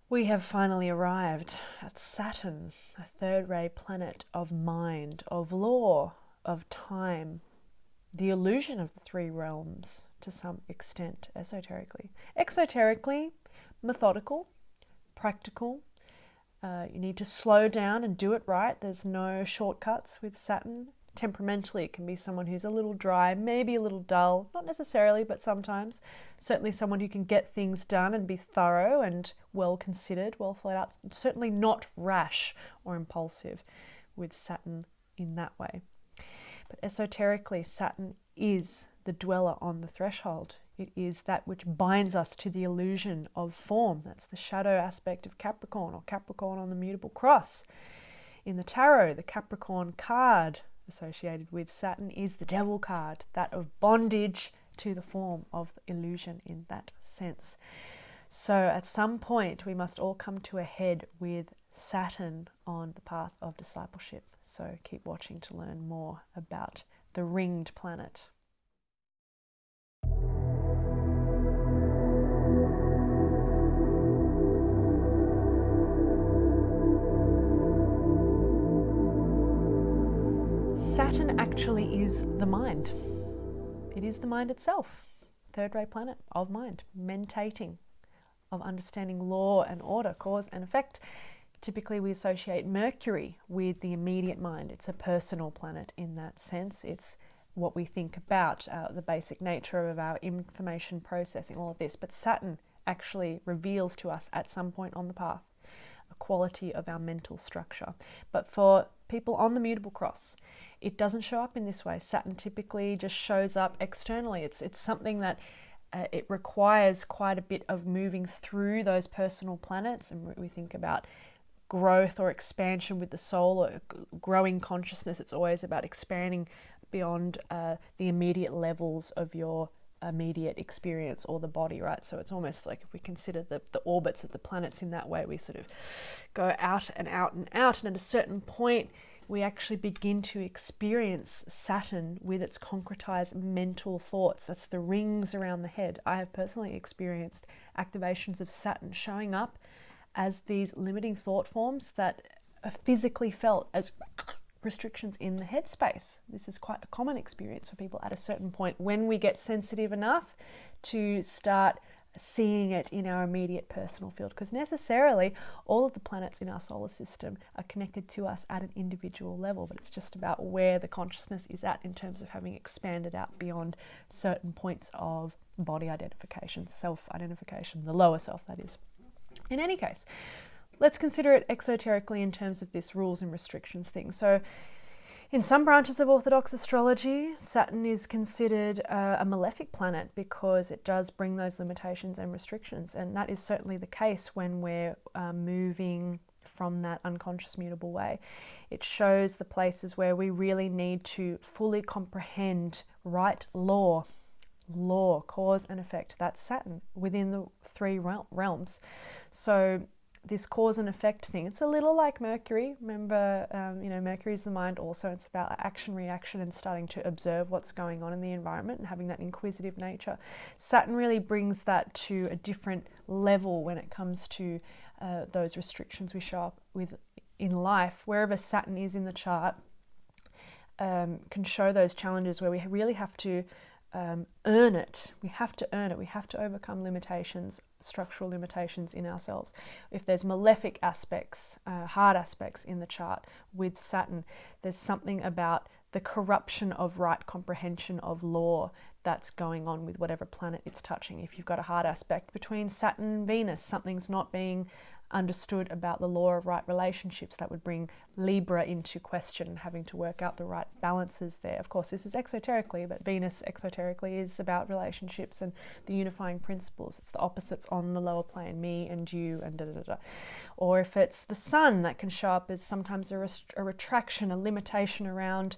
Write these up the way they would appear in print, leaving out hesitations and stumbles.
We have finally arrived at Saturn, a third-ray planet of mind, of law, of time, the illusion of the three realms to some extent, esoterically. Exoterically, methodical, practical. You need to slow down and do it right. There's no shortcuts with Saturn. Temperamentally, it can be someone who's a little dry, maybe a little dull, not necessarily, but sometimes. Certainly someone who can get things done and be thorough and well considered, well thought out. Certainly not rash or impulsive with Saturn in that way. But esoterically, Saturn is the dweller on the threshold. It is that which binds us to the illusion of form. That's the shadow aspect of Capricorn, or Capricorn on the mutable cross. In the tarot, the Capricorn card associated with Saturn is the Devil card, that of bondage to the form of illusion in that sense. So at some point we must all come to a head with Saturn on the path of discipleship. So keep watching to learn more about the ringed planet. Saturn actually is the mind. It is the mind itself, third-ray planet of mind, mentating, of understanding law and order, cause and effect. Typically we associate Mercury with the immediate mind. It's a personal planet in that sense. It's what we think about, the basic nature of our information processing, all of this. But Saturn actually reveals to us at some point on the path a quality of our mental structure. But for people on the mutable cross, it doesn't show up in this way. Saturn typically just shows up externally. It's something that it requires quite a bit of moving through those personal planets, and we think about growth or expansion with the soul or growing consciousness. It's always about expanding beyond the immediate levels of your immediate experience or the body, right? So it's almost like if we consider the orbits of the planets in that way, we sort of go out and out and out, and at a certain point we actually begin to experience Saturn with its concretized mental thoughts. That's the rings around the head. I have personally experienced activations of Saturn showing up as these limiting thought forms that are physically felt as restrictions in the headspace. This is quite a common experience for people at a certain point when we get sensitive enough to start seeing it in our immediate personal field, because necessarily all of the planets in our solar system are connected to us at an individual level, but it's just about where the consciousness is at in terms of having expanded out beyond certain points of body identification, self-identification, the lower self, that is. In any case, let's consider it exoterically in terms of this rules and restrictions thing. So in some branches of Orthodox astrology, Saturn is considered a malefic planet because it does bring those limitations and restrictions. And that is certainly the case when we're moving from that unconscious mutable way. It shows the places where we really need to fully comprehend right law, cause and effect. That's Saturn within the three realms. So this cause and effect thing, it's a little like Mercury. Remember, Mercury is the mind also. It's about action, reaction, and starting to observe what's going on in the environment and having that inquisitive nature. Saturn really brings that to a different level when it comes to those restrictions we show up with in life. Wherever Saturn is in the chart, can show those challenges where we really have to earn it. We have to earn it. We have to overcome limitations, structural limitations in ourselves. If there's malefic aspects, hard aspects in the chart with Saturn, there's something about the corruption of right comprehension of law that's going on with whatever planet it's touching. If you've got a hard aspect between Saturn and Venus, something's not being understood about the law of right relationships. That would bring Libra into question and having to work out the right balances there. Of course, this is exoterically, but Venus exoterically is about relationships and the unifying principles. It's the opposites on the lower plane, me and you and da da da. Or if it's the Sun, that can show up as sometimes a retraction, a limitation around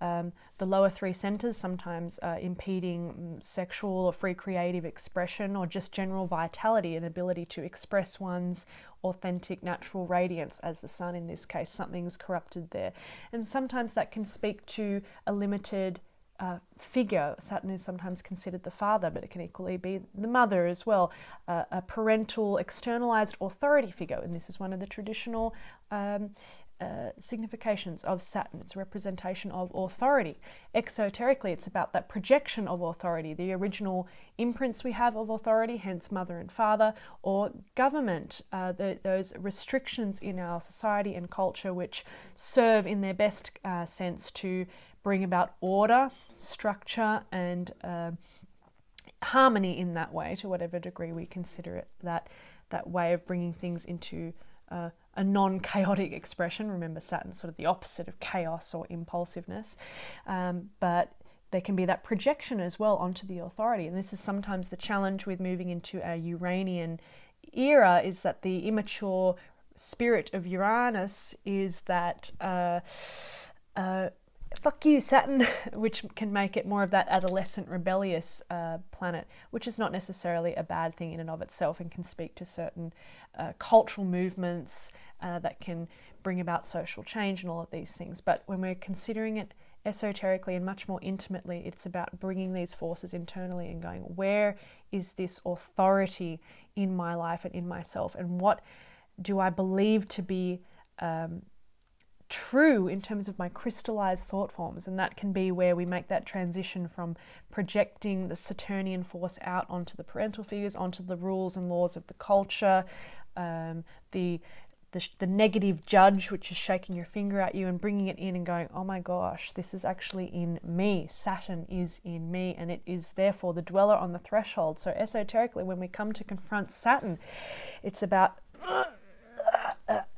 the lower three centers, sometimes impeding sexual or free creative expression, or just general vitality and ability to express one's authentic natural radiance, as the Sun in this case. Something's corrupted there. And sometimes that can speak to a limited figure. Saturn is sometimes considered the father, but it can equally be the mother as well, a parental externalized authority figure. And this is one of the traditional significations of Saturn. It's a representation of authority. Exoterically, it's about that projection of authority, the original imprints we have of authority, hence mother and father, or government, those restrictions in our society and culture which serve in their best sense to bring about order, structure, and harmony in that way, to whatever degree we consider it that way of bringing things into a non-chaotic expression. Remember, Saturn's sort of the opposite of chaos or impulsiveness, but there can be that projection as well onto the authority. And this is sometimes the challenge with moving into a Uranian era, is that the immature spirit of Uranus is that fuck you, Saturn, which can make it more of that adolescent, rebellious planet, which is not necessarily a bad thing in and of itself, and can speak to certain cultural movements that can bring about social change and all of these things. But when we're considering it esoterically and much more intimately, it's about bringing these forces internally and going, where is this authority in my life and in myself, and what do I believe to be true in terms of my crystallized thought forms? And that can be where we make that transition from projecting the Saturnian force out onto the parental figures, onto the rules and laws of the culture, the negative judge which is shaking your finger at you, and bringing it in and going, oh my gosh, this is actually in me. Saturn is in me, and it is therefore the dweller on the threshold. So esoterically, when we come to confront Saturn, it's about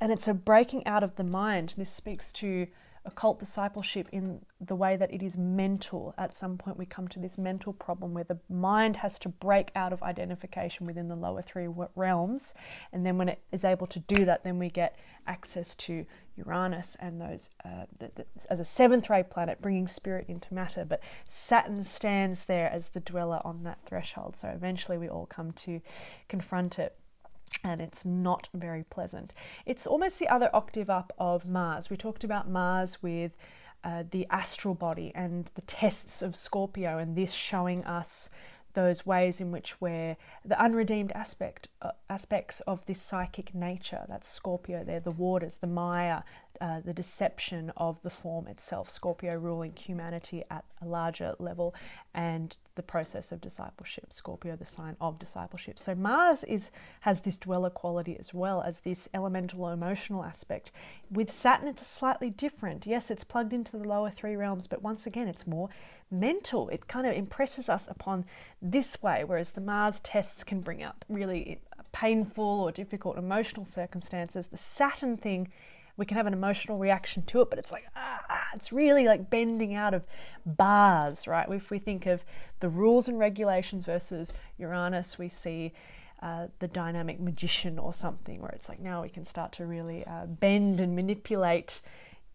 and it's a breaking out of the mind. This speaks to occult discipleship in the way that it is mental. At some point we come to this mental problem where the mind has to break out of identification within the lower three realms, and then when it is able to do that, then we get access to Uranus and those as a seventh ray planet, bringing spirit into matter. But Saturn stands there as the dweller on that threshold, so eventually we all come to confront it. And it's not very pleasant. It's almost the other octave up of Mars. We talked about Mars with the astral body and the tests of Scorpio, and this showing us those ways in which we're the unredeemed aspects of this psychic nature. That's Scorpio there, the waters, the Maya, the deception of the form itself. Scorpio ruling humanity at a larger level, and the process of discipleship. Scorpio, the sign of discipleship. So Mars has this dweller quality as well as this elemental emotional aspect. With Saturn, it's slightly different. Yes, it's plugged into the lower three realms, but once again, it's more mental. It kind of impresses us upon this way, whereas the Mars tests can bring up really painful or difficult emotional circumstances. The Saturn thing, we can have an emotional reaction to it, but it's like, it's really like bending out of bars, right? If we think of the rules and regulations versus Uranus, we see the dynamic magician or something, where it's like now we can start to really bend and manipulate,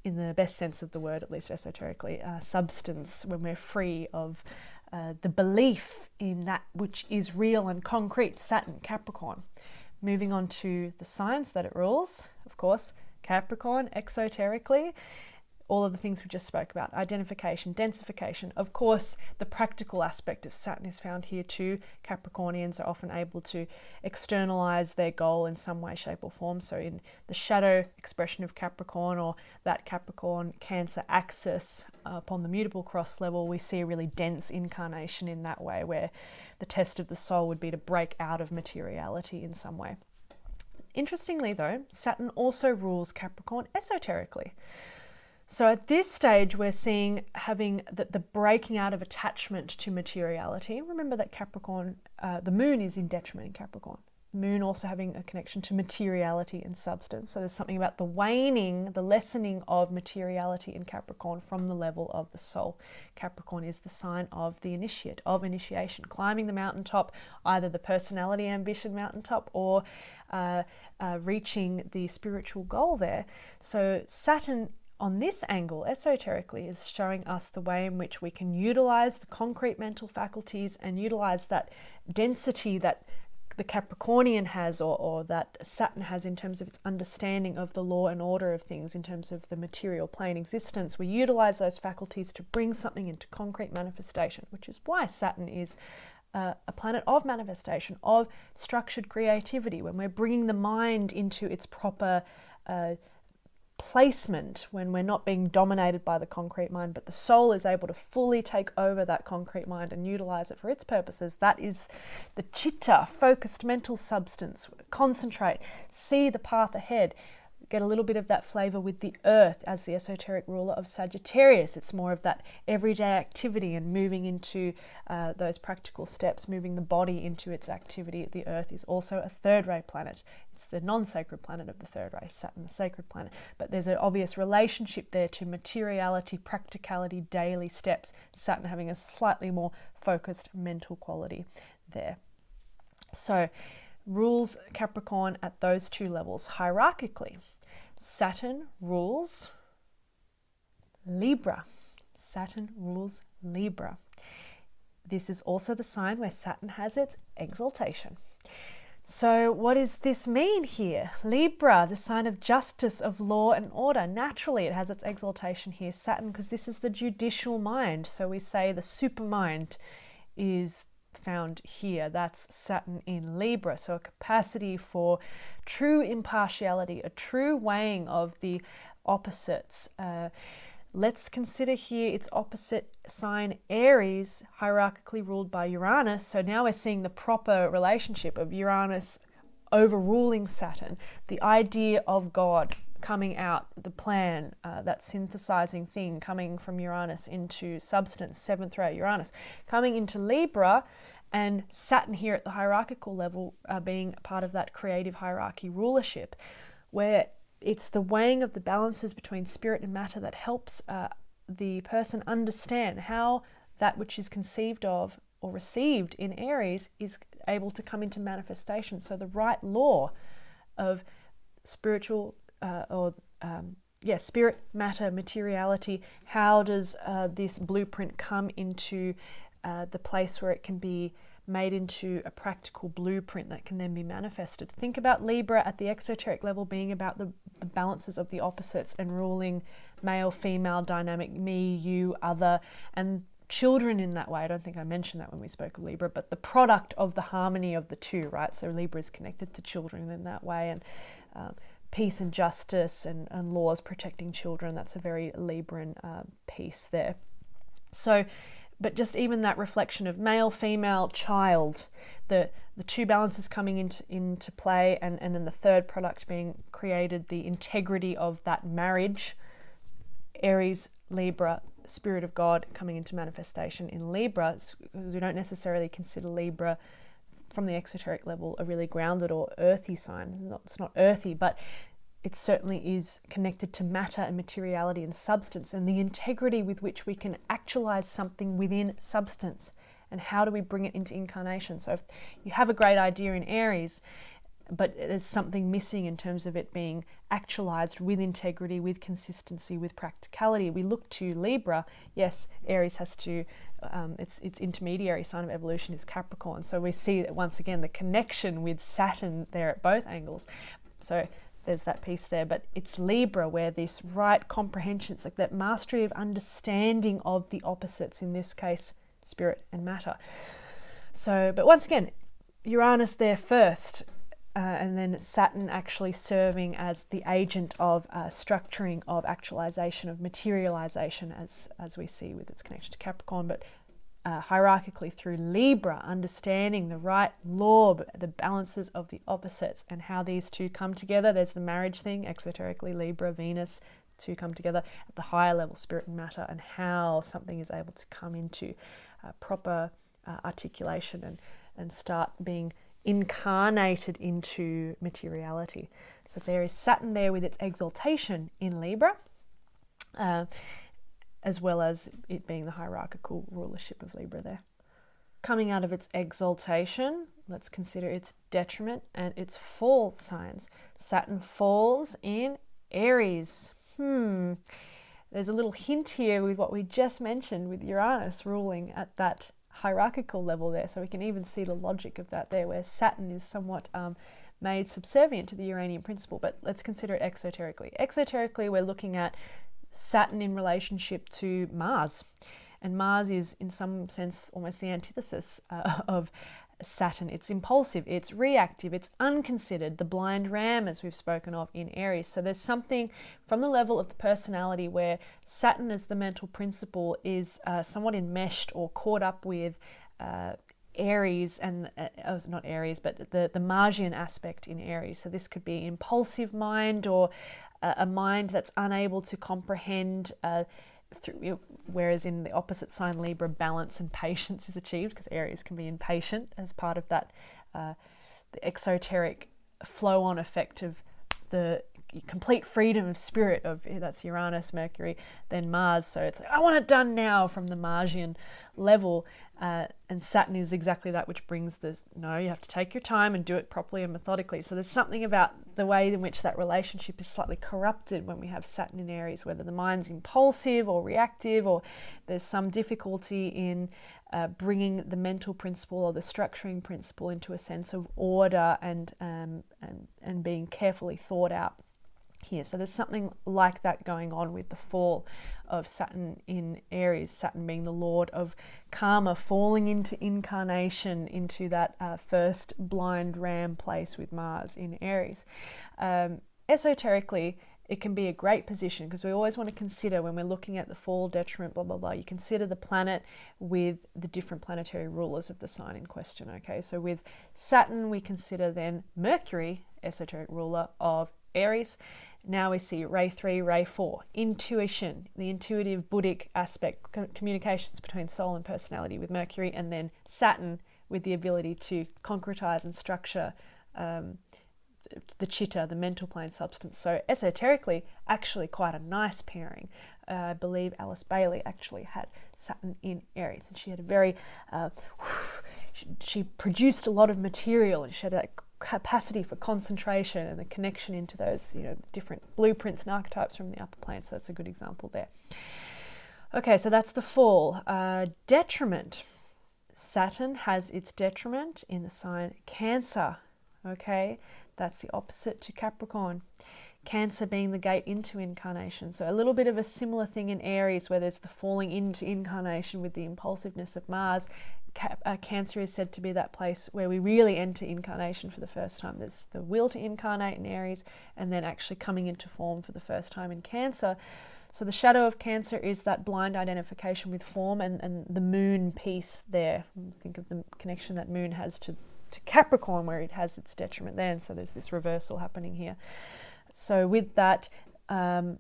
in the best sense of the word, at least esoterically, substance, when we're free of the belief in that which is real and concrete. Saturn, Capricorn. Moving on to the signs that it rules, of course, Capricorn, exoterically, all of the things we just spoke about, identification, densification. Of course, the practical aspect of Saturn is found here too. Capricornians are often able to externalize their goal in some way, shape or form. So in the shadow expression of Capricorn, or that Capricorn Cancer axis upon the mutable cross level, we see a really dense incarnation in that way, where the test of the soul would be to break out of materiality in some way. Interestingly though, Saturn also rules Capricorn esoterically. So at this stage, we're seeing having the breaking out of attachment to materiality. Remember that Capricorn, the moon is in detriment in Capricorn. Moon also having a connection to materiality and substance. So there's something about the waning, the lessening of materiality in Capricorn from the level of the soul. Capricorn is the sign of the initiate, of initiation, climbing the mountaintop, either the personality ambition mountaintop or reaching the spiritual goal there. So Saturn, on this angle, esoterically, is showing us the way in which we can utilize the concrete mental faculties and utilize that density, that the Capricornian has, or that Saturn has in terms of its understanding of the law and order of things, in terms of the material plane existence. We utilize those faculties to bring something into concrete manifestation, which is why Saturn is a planet of manifestation, of structured creativity, when we're bringing the mind into its proper placement, when we're not being dominated by the concrete mind, but the soul is able to fully take over that concrete mind and utilize it for its purposes. That is the chitta, focused mental substance. Concentrate, see the path ahead. Get a little bit of that flavor with the earth as the esoteric ruler of Sagittarius. It's more of that everyday activity and moving into those practical steps, moving the body into its activity. The earth is also a third ray planet. It's the non-sacred planet of the third ray, Saturn, the sacred planet. But there's an obvious relationship there to materiality, practicality, daily steps. Saturn having a slightly more focused mental quality there. So rules Capricorn at those two levels hierarchically. Saturn rules Libra. Saturn rules Libra. This is also the sign where Saturn has its exaltation. So what does this mean here? Libra, the sign of justice, of law and order. Naturally, it has its exaltation here, Saturn, because this is the judicial mind. So we say the supermind is found here. That's Saturn in Libra. So a capacity for true impartiality, a true weighing of the opposites. Let's consider here its opposite sign, Aries, hierarchically ruled by Uranus. So now we're seeing the proper relationship of Uranus overruling Saturn, the idea of God coming out, the plan, that synthesizing thing coming from Uranus into substance, seventh ray Uranus, coming into Libra, and Saturn here at the hierarchical level being part of that creative hierarchy rulership, where it's the weighing of the balances between spirit and matter that helps the person understand how that which is conceived of or received in Aries is able to come into manifestation. So the right law of spiritual spirit, matter, materiality, how does this blueprint come into the place where it can be made into a practical blueprint that can then be manifested. Think about Libra at the exoteric level being about the balances of the opposites and ruling male, female dynamic, me, you, other, and children in that way. I don't think I mentioned that when we spoke of Libra, but the product of the harmony of the two, right? So Libra is connected to children in that way, and peace and justice and laws protecting children. That's a very Libran piece there. So, but just even that reflection of male, female, child, the two balances coming into play, and then the third product being created, the integrity of that marriage, Aries, Libra, Spirit of God coming into manifestation in Libra, because we don't necessarily consider Libra from the exoteric level a really grounded or earthy sign. It's not earthy, but it certainly is connected to matter and materiality and substance, and the integrity with which we can actualize something within substance, and how do we bring it into incarnation. So if you have a great idea in Aries, but there's something missing in terms of it being actualized with integrity, with consistency, with practicality, we look to Libra. Yes, Aries has to, its intermediary sign of evolution is Capricorn. So we see that once again the connection with Saturn there at both angles. So there's that piece there, but it's Libra where this right comprehension, it's like that mastery of understanding of the opposites, in this case, spirit and matter. So, but once again, Uranus there first, and then Saturn actually serving as the agent of structuring, of actualization, of materialization, as we see with its connection to Capricorn, but hierarchically through Libra, understanding the right law, the balances of the opposites, and how these two come together. There's the marriage thing, exoterically Libra, Venus, two come together at the higher level, spirit and matter, and how something is able to come into proper articulation and start being incarnated into materiality. So there is Saturn there with its exaltation in Libra, as well as it being the hierarchical rulership of Libra there. Coming out of its exaltation, let's consider its detriment and its fall signs. Saturn falls in Aries. There's a little hint here with what we just mentioned with Uranus ruling at that hierarchical level there. So we can even see the logic of that there, where Saturn is somewhat made subservient to the Uranian principle. But let's consider it exoterically. Exoterically, we're looking at Saturn in relationship to Mars. And Mars is, in some sense, almost the antithesis of Saturn. It's impulsive, it's reactive, it's unconsidered, the blind ram, as we've spoken of in Aries. So there's something from the level of the personality where Saturn as the mental principle is somewhat enmeshed or caught up with Aries, and not Aries, but the Marsian aspect in Aries. So this could be impulsive mind, or a mind that's unable to comprehend whereas in the opposite sign Libra, balance and patience is achieved, because Aries can be impatient as part of that the exoteric flow-on effect of the complete freedom of spirit of, that's Uranus, Mercury, then Mars. So it's like, I want it done now from the Marsian level, and Saturn is exactly that, which brings this, no, you have to take your time and do it properly and methodically. So there's something about the way in which that relationship is slightly corrupted when we have Saturn in Aries, whether the mind's impulsive or reactive, or there's some difficulty in bringing the mental principle or the structuring principle into a sense of order and being carefully thought out here. So there's something like that going on with the fall of Saturn in Aries, Saturn being the lord of karma, falling into incarnation, into that first blind ram place with Mars in Aries. Esoterically, it can be a great position, because we always want to consider, when we're looking at the fall, detriment, blah, blah, blah, you consider the planet with the different planetary rulers of the sign in question, okay? So with Saturn, we consider then Mercury, esoteric ruler of Aries. Now we see Ray 3, Ray 4, intuition, the intuitive Buddhic aspect, communications between soul and personality with Mercury, and then Saturn with the ability to concretize and structure the chitta, the mental plane substance. So esoterically, actually quite a nice pairing. I believe Alice Bailey actually had Saturn in Aries, and she had a very, she produced a lot of material, and she had that capacity for concentration and the connection into those, different blueprints and archetypes from the upper plane. So that's a good example there. Okay, so that's the fall. Detriment. Saturn has its detriment in the sign Cancer. Okay, that's the opposite to Capricorn. Cancer being the gate into incarnation. So a little bit of a similar thing in Aries, where there's the falling into incarnation with the impulsiveness of Mars. Cancer is said to be that place where we really enter incarnation for the first time. There's the will to incarnate in Aries, and then actually coming into form for the first time in Cancer. So the shadow of Cancer is that blind identification with form, and the moon piece there. Think of the connection that moon has to Capricorn, where it has its detriment there, and so there's this reversal happening here. So with that, the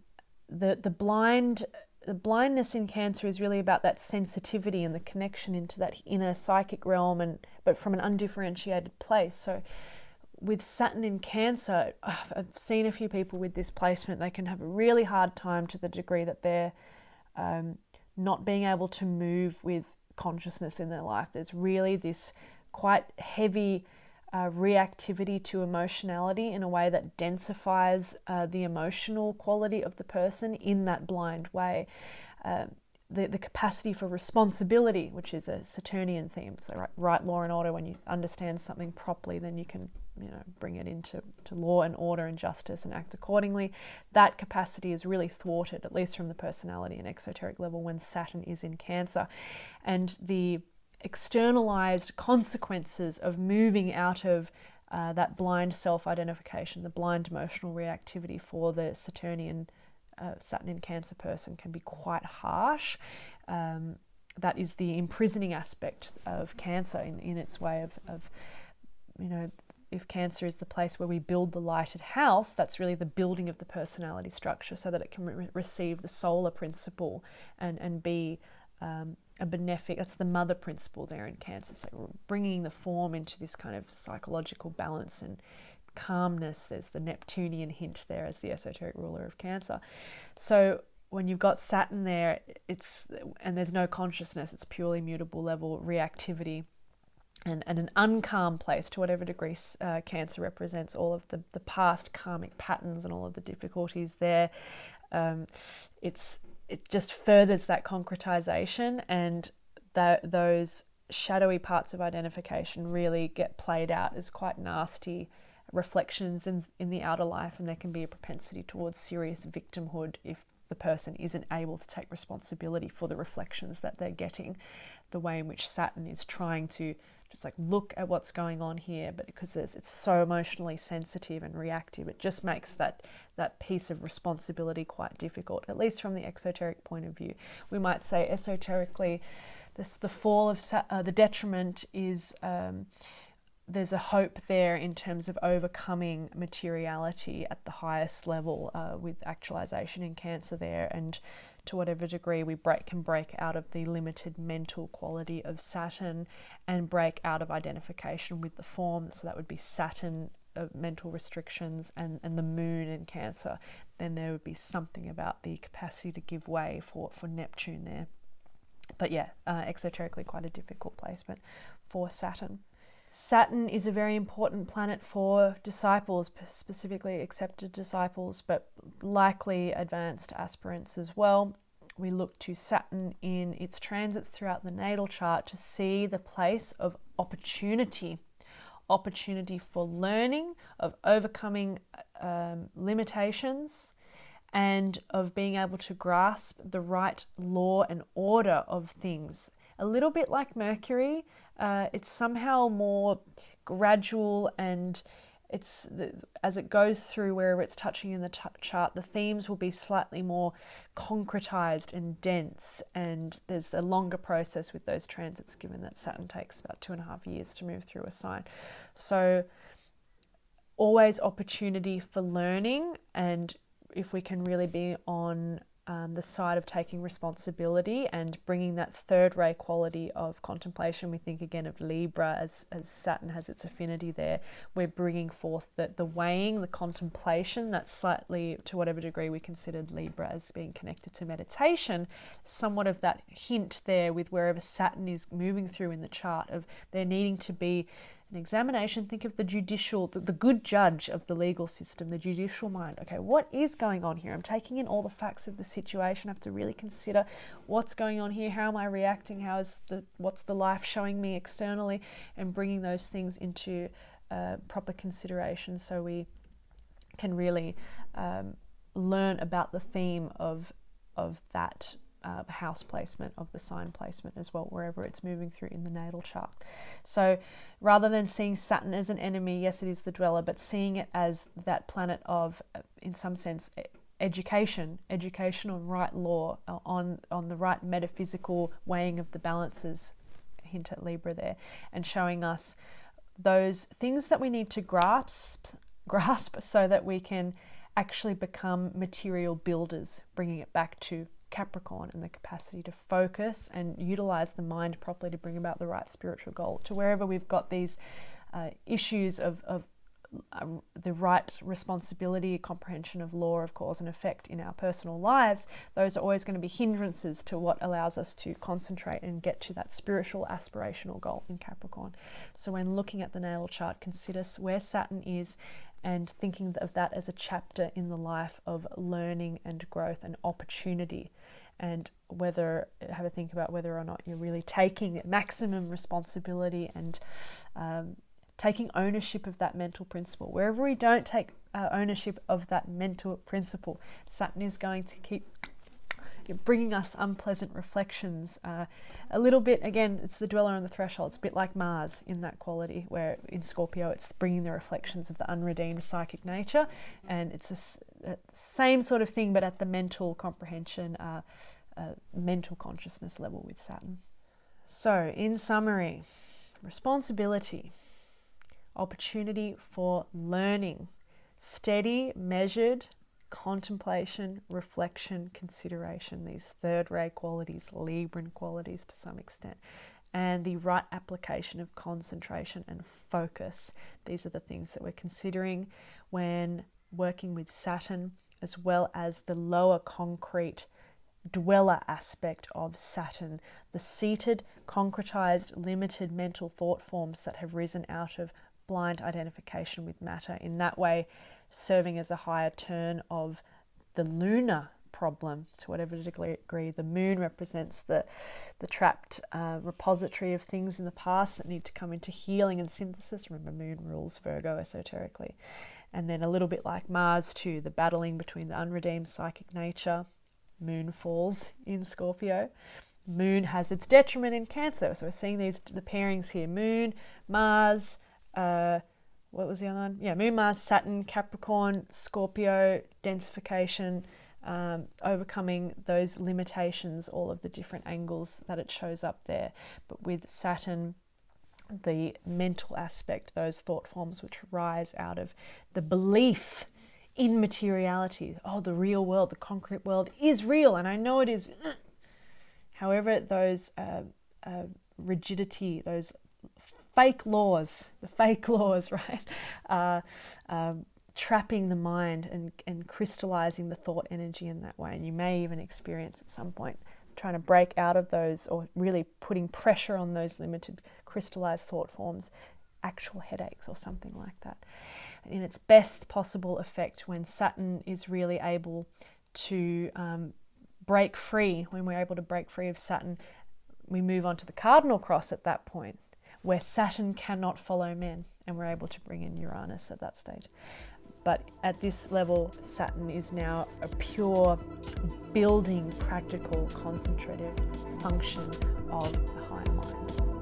blindness in Cancer is really about that sensitivity and the connection into that inner psychic realm, but from an undifferentiated place. So with Saturn in Cancer, I've seen a few people with this placement, they can have a really hard time to the degree that they're not being able to move with consciousness in their life. There's really this quite heavy reactivity to emotionality in a way that densifies the emotional quality of the person in that blind way. The capacity for responsibility, which is a Saturnian theme. So right law and order, when you understand something properly, then you can bring it into law and order and justice and act accordingly. That capacity is really thwarted, at least from the personality and exoteric level, when Saturn is in Cancer. And the externalized consequences of moving out of that blind self-identification, the blind emotional reactivity for the Saturnian Saturn in Cancer person can be quite harsh. That is the imprisoning aspect of Cancer in its way of if Cancer is the place where we build the lighted house, that's really the building of the personality structure so that it can receive the solar principle and be a benefic. That's the mother principle there in Cancer. So we're bringing the form into this kind of psychological balance and calmness. There's the Neptunian hint there as the esoteric ruler of Cancer. So when you've got Saturn there, and there's no consciousness, it's purely mutable level reactivity and an uncalm place to whatever degree Cancer represents all of the past karmic patterns and all of the difficulties there. It just furthers that concretization and those shadowy parts of identification really get played out as quite nasty reflections in the outer life, and there can be a propensity towards serious victimhood if the person isn't able to take responsibility for the reflections that they're getting. The way in which Saturn is trying to just like look at what's going on here, but because it's so emotionally sensitive and reactive, it just makes that piece of responsibility quite difficult, at least from the exoteric point of view. We might say esoterically, the fall of the detriment is there's a hope there in terms of overcoming materiality at the highest level with actualization in Cancer there, and to whatever degree we can break out of the limited mental quality of Saturn and break out of identification with the form. So that would be Saturn mental restrictions and the moon in Cancer. Then there would be something about the capacity to give way for Neptune there. But yeah, exoterically quite a difficult placement for Saturn. Saturn is a very important planet for disciples, specifically accepted disciples, but likely advanced aspirants as well. We look to Saturn in its transits throughout the natal chart to see the place of opportunity for learning, of overcoming limitations, and of being able to grasp the right law and order of things. A little bit like Mercury, it's somehow more gradual, and as it goes through wherever it's touching in the chart, the themes will be slightly more concretized and dense, and there's a longer process with those transits, given that Saturn takes about 2.5 years to move through a sign. So always opportunity for learning, and if we can really be on the side of taking responsibility and bringing that third ray quality of contemplation, we think again of Libra as Saturn has its affinity there. We're bringing forth the weighing, the contemplation, that's slightly, to whatever degree we considered Libra as being connected to meditation, somewhat of that hint there with wherever Saturn is moving through in the chart of there needing to be an examination. Think of the judicial, the good judge of the legal system, the judicial mind. Okay, what is going on here? I'm taking in all the facts of the situation. I have to really consider what's going on here. How am I reacting? What's the life showing me externally? And bringing those things into proper consideration, so we can really learn about the theme of that house placement, of the sign placement as well, wherever it's moving through in the natal chart. So rather than seeing Saturn as an enemy, yes, it is the dweller, but seeing it as that planet of, in some sense, education on right law, on the right metaphysical weighing of the balances, hint at Libra there, and showing us those things that we need to grasp so that we can actually become material builders, bringing it back to Capricorn and the capacity to focus and utilize the mind properly to bring about the right spiritual goal. To wherever we've got these issues of the right responsibility, comprehension of law of cause and effect in our personal lives, those are always going to be hindrances to what allows us to concentrate and get to that spiritual aspirational goal in Capricorn. So when looking at the natal chart, consider where Saturn is and thinking of that as a chapter in the life of learning and growth and opportunity, and have a think about whether or not you're really taking maximum responsibility and taking ownership of that mental principle. Wherever we don't take ownership of that mental principle, Saturn is going to keep bringing us unpleasant reflections. A little bit, again, it's the dweller on the threshold. It's a bit like Mars in that quality, where in Scorpio it's bringing the reflections of the unredeemed psychic nature, and it's a same sort of thing, but at the mental comprehension, mental consciousness level with Saturn. So in summary, responsibility, opportunity for learning, steady, measured contemplation, reflection, consideration, these third ray qualities, Libran qualities to some extent, and the right application of concentration and focus. These are the things that we're considering when working with Saturn, as well as the lower concrete dweller aspect of Saturn, the seated, concretized, limited mental thought forms that have risen out of blind identification with matter, in that way serving as a higher turn of the lunar problem to whatever degree. The moon represents the trapped repository of things in the past that need to come into healing and synthesis. Remember, moon rules Virgo esoterically. And then a little bit like Mars too, the battling between the unredeemed psychic nature. Moon falls in Scorpio. Moon has its detriment in Cancer. So we're seeing the pairings here. Moon, Mars, what was the other one? Yeah, Moon, Mars, Saturn, Capricorn, Scorpio, densification, overcoming those limitations, all of the different angles that it shows up there. But with Saturn, the mental aspect, those thought forms which rise out of the belief in materiality. Oh, the real world, the concrete world is real, and I know it is. However, those rigidity, those fake laws, right, trapping the mind and crystallizing the thought energy in that way. And you may even experience at some point trying to break out of those, or really putting pressure on those limited crystallized thought forms, actual headaches or something like that. And in its best possible effect, when Saturn is really able to break free, when we're able to break free of Saturn, we move on to the cardinal cross at that point, where Saturn cannot follow men, and we're able to bring in Uranus at that stage. But at this level, Saturn is now a pure building, practical, concentrative function of the higher mind.